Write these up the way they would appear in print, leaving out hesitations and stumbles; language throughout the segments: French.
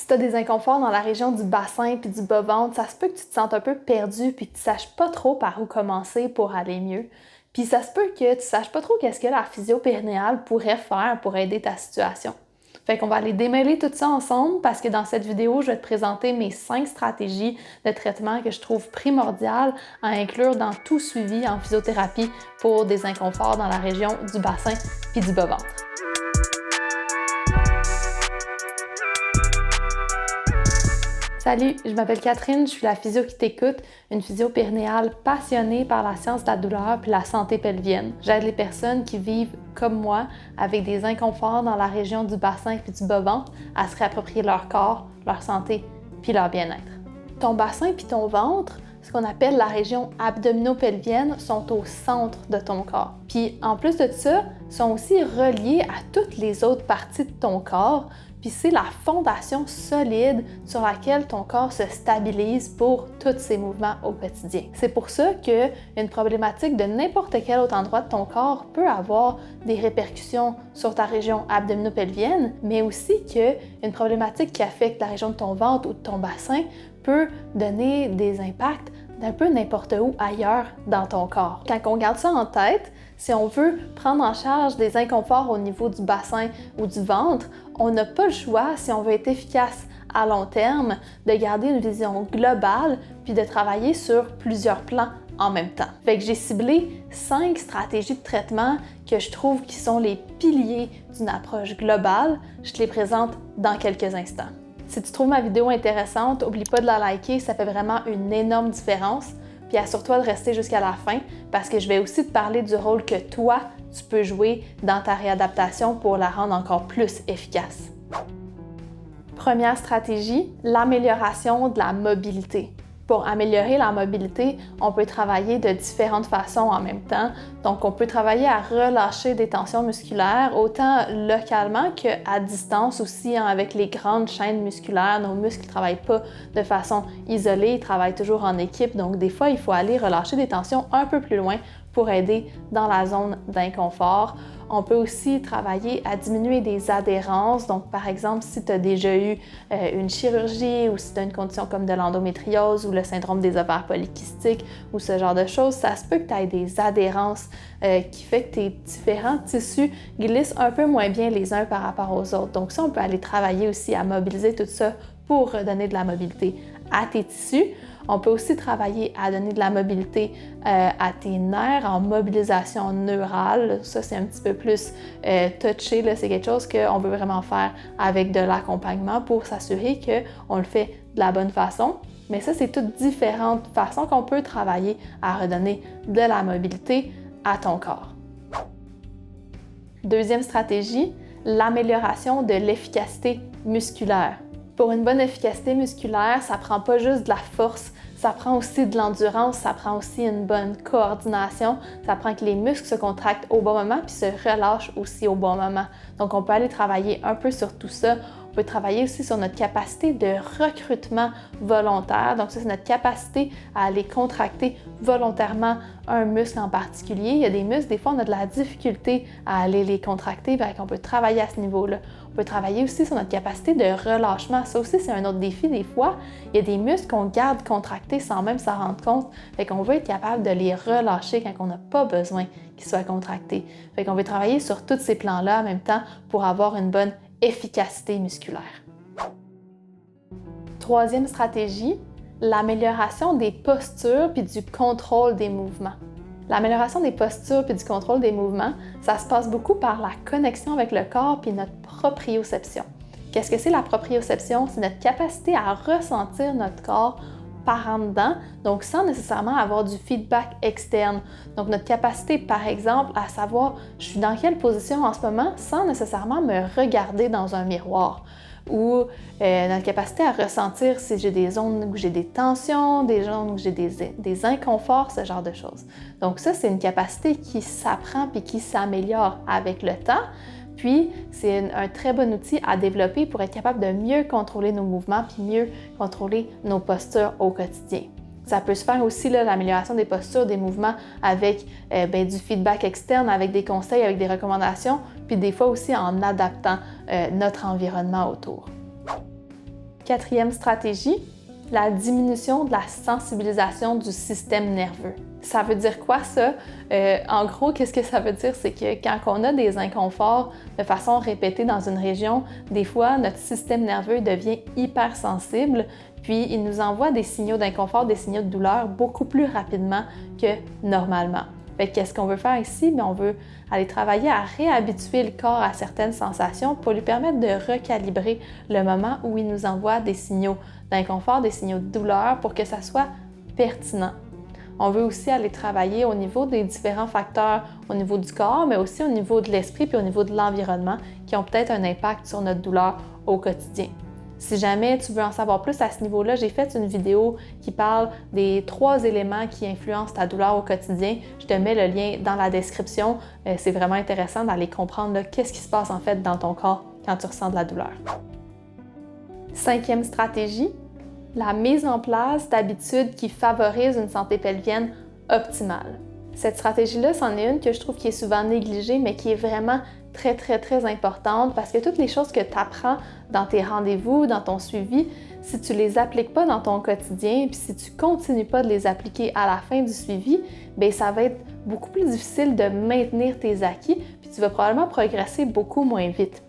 Si tu as des inconforts dans la région du bassin puis du bas-ventre, ça se peut que tu te sentes un peu perdu puis que tu ne saches pas trop par où commencer pour aller mieux. Puis ça se peut que tu ne saches pas trop qu'est-ce que la physio-périnéale pourrait faire pour aider ta situation. Fait qu'on va aller démêler tout ça ensemble parce que dans cette vidéo, je vais te présenter mes 5 stratégies de traitement que je trouve primordiales à inclure dans tout suivi en physiothérapie pour des inconforts dans la région du bassin puis du bas-ventre. Salut, je m'appelle Catherine, je suis la physio qui t'écoute, une physio-périnéale passionnée par la science de la douleur puis la santé pelvienne. J'aide les personnes qui vivent comme moi avec des inconforts dans la région du bassin puis du bas-ventre à se réapproprier leur corps, leur santé puis leur bien-être. Ton bassin puis ton ventre, ce qu'on appelle la région abdominopelvienne, sont au centre de ton corps. Puis en plus de ça, sont aussi reliés à toutes les autres parties de ton corps. Puis c'est la fondation solide sur laquelle ton corps se stabilise pour tous ces mouvements au quotidien. C'est pour ça qu'une problématique de n'importe quel autre endroit de ton corps peut avoir des répercussions sur ta région abdominopelvienne, mais aussi qu'une problématique qui affecte la région de ton ventre ou de ton bassin peut donner des impacts d'un peu n'importe où ailleurs dans ton corps. Quand on garde ça en tête, si on veut prendre en charge des inconforts au niveau du bassin ou du ventre, on n'a pas le choix, si on veut être efficace à long terme, de garder une vision globale puis de travailler sur plusieurs plans en même temps. Fait que j'ai ciblé 5 stratégies de traitement que je trouve qui sont les piliers d'une approche globale. Je te les présente dans quelques instants. Si tu trouves ma vidéo intéressante, n'oublie pas de la liker, ça fait vraiment une énorme différence. Puis assure-toi de rester jusqu'à la fin parce que je vais aussi te parler du rôle que toi, tu peux jouer dans ta réadaptation pour la rendre encore plus efficace. Première stratégie, l'amélioration de la mobilité. Pour améliorer la mobilité, on peut travailler de différentes façons en même temps. Donc, on peut travailler à relâcher des tensions musculaires, autant localement qu'à distance aussi, avec les grandes chaînes musculaires. Nos muscles ne travaillent pas de façon isolée, ils travaillent toujours en équipe. Donc, des fois, il faut aller relâcher des tensions un peu plus loin pour aider dans la zone d'inconfort. On peut aussi travailler à diminuer des adhérences. Donc, par exemple, si tu as déjà eu une chirurgie ou si tu as une condition comme de l'endométriose ou le syndrome des ovaires polykystiques ou ce genre de choses, ça se peut que tu aies des adhérences qui fait que tes différents tissus glissent un peu moins bien les uns par rapport aux autres. Donc ça, on peut aller travailler aussi à mobiliser tout ça pour redonner de la mobilité à tes tissus. On peut aussi travailler à donner de la mobilité à tes nerfs en mobilisation neurale. Ça, c'est un petit peu plus touché. C'est quelque chose qu'on veut vraiment faire avec de l'accompagnement pour s'assurer qu'on le fait de la bonne façon. Mais ça, c'est toutes différentes façons qu'on peut travailler à redonner de la mobilité à ton corps. Deuxième stratégie, l'amélioration de l'efficacité musculaire. Pour une bonne efficacité musculaire, ça prend pas juste de la force, ça prend aussi de l'endurance, ça prend aussi une bonne coordination, ça prend que les muscles se contractent au bon moment puis se relâchent aussi au bon moment. Donc on peut aller travailler un peu sur tout ça. On peut travailler aussi sur notre capacité de recrutement volontaire. Donc ça, c'est notre capacité à aller contracter volontairement un muscle en particulier. Il y a des muscles, des fois, on a de la difficulté à aller les contracter, donc on peut travailler à ce niveau-là. On peut travailler aussi sur notre capacité de relâchement. Ça aussi, c'est un autre défi des fois. Il y a des muscles qu'on garde contractés sans même s'en rendre compte. Fait qu'on veut être capable de les relâcher quand on n'a pas besoin qu'ils soient contractés. Fait qu'on veut travailler sur tous ces plans-là en même temps pour avoir une bonne efficacité musculaire. Troisième stratégie, l'amélioration des postures puis du contrôle des mouvements. L'amélioration des postures puis du contrôle des mouvements, ça se passe beaucoup par la connexion avec le corps puis notre proprioception. Qu'est-ce que c'est la proprioception? C'est notre capacité à ressentir notre corps par en dedans, donc sans nécessairement avoir du feedback externe. Donc notre capacité, par exemple, à savoir je suis dans quelle position en ce moment sans nécessairement me regarder dans un miroir. Ou notre capacité à ressentir si j'ai des zones où j'ai des tensions, des zones où j'ai des inconforts, ce genre de choses. Donc ça, c'est une capacité qui s'apprend puis qui s'améliore avec le temps. Puis, c'est un très bon outil à développer pour être capable de mieux contrôler nos mouvements puis mieux contrôler nos postures au quotidien. Ça peut se faire aussi, l'amélioration des postures, des mouvements avec du feedback externe, avec des conseils, avec des recommandations, puis des fois aussi en adaptant notre environnement autour. 4e stratégie, la diminution de la sensibilisation du système nerveux. Ça veut dire quoi ça? En gros, qu'est-ce que ça veut dire? C'est que quand on a des inconforts de façon répétée dans une région, des fois, notre système nerveux devient hypersensible, puis il nous envoie des signaux d'inconfort, des signaux de douleur beaucoup plus rapidement que normalement. Fait que qu'est-ce qu'on veut faire ici? Bien, on veut aller travailler à réhabituer le corps à certaines sensations pour lui permettre de recalibrer le moment où il nous envoie des signaux d'inconfort, des signaux de douleur pour que ça soit pertinent. On veut aussi aller travailler au niveau des différents facteurs au niveau du corps, mais aussi au niveau de l'esprit puis au niveau de l'environnement qui ont peut-être un impact sur notre douleur au quotidien. Si jamais tu veux en savoir plus à ce niveau-là, j'ai fait une vidéo qui parle des 3 éléments qui influencent ta douleur au quotidien. Je te mets le lien dans la description. C'est vraiment intéressant d'aller comprendre qu'est-ce qui se passe en fait dans ton corps quand tu ressens de la douleur. 5e stratégie, la mise en place d'habitudes qui favorisent une santé pelvienne optimale. Cette stratégie-là, c'en est une que je trouve qui est souvent négligée, mais qui est vraiment très importante parce que toutes les choses que tu apprends dans tes rendez-vous, dans ton suivi, si tu les appliques pas dans ton quotidien, puis si tu continues pas de les appliquer à la fin du suivi, bien ça va être beaucoup plus difficile de maintenir tes acquis, puis tu vas probablement progresser beaucoup moins vite.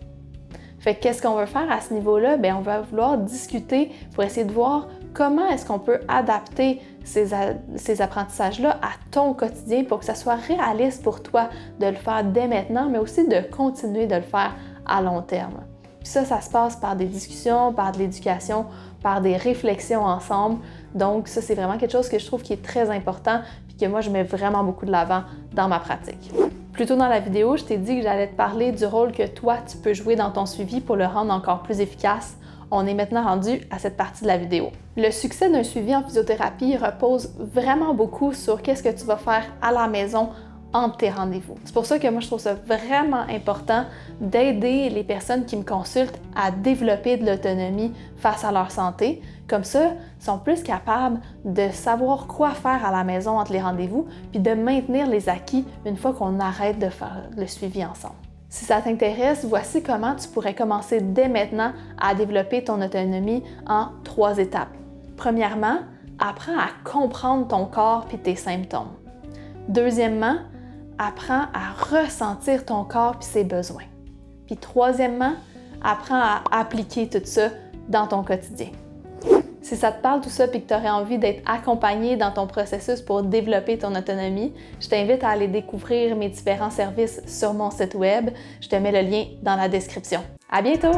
Fait que qu'est-ce qu'on veut faire à ce niveau-là? Bien, on va vouloir discuter pour essayer de voir comment est-ce qu'on peut adapter ces apprentissages-là à ton quotidien pour que ça soit réaliste pour toi de le faire dès maintenant, mais aussi de continuer de le faire à long terme. Puis ça se passe par des discussions, par de l'éducation, par des réflexions ensemble. Donc ça, c'est vraiment quelque chose que je trouve qui est très important puis que moi, je mets vraiment beaucoup de l'avant dans ma pratique. Plus tôt dans la vidéo, je t'ai dit que j'allais te parler du rôle que toi, tu peux jouer dans ton suivi pour le rendre encore plus efficace. On est maintenant rendu à cette partie de la vidéo. Le succès d'un suivi en physiothérapie repose vraiment beaucoup sur qu'est-ce que tu vas faire à la maison entre tes rendez-vous. C'est pour ça que moi, je trouve ça vraiment important d'aider les personnes qui me consultent à développer de l'autonomie face à leur santé. Comme ça, ils sont plus capables de savoir quoi faire à la maison entre les rendez-vous, puis de maintenir les acquis une fois qu'on arrête de faire le suivi ensemble. Si ça t'intéresse, voici comment tu pourrais commencer dès maintenant à développer ton autonomie en 3 étapes. Premièrement, apprends à comprendre ton corps et tes symptômes. Deuxièmement, apprends à ressentir ton corps et ses besoins. Puis troisièmement, apprends à appliquer tout ça dans ton quotidien. Si ça te parle tout ça et que tu aurais envie d'être accompagné dans ton processus pour développer ton autonomie, je t'invite à aller découvrir mes différents services sur mon site web. Je te mets le lien dans la description. À bientôt!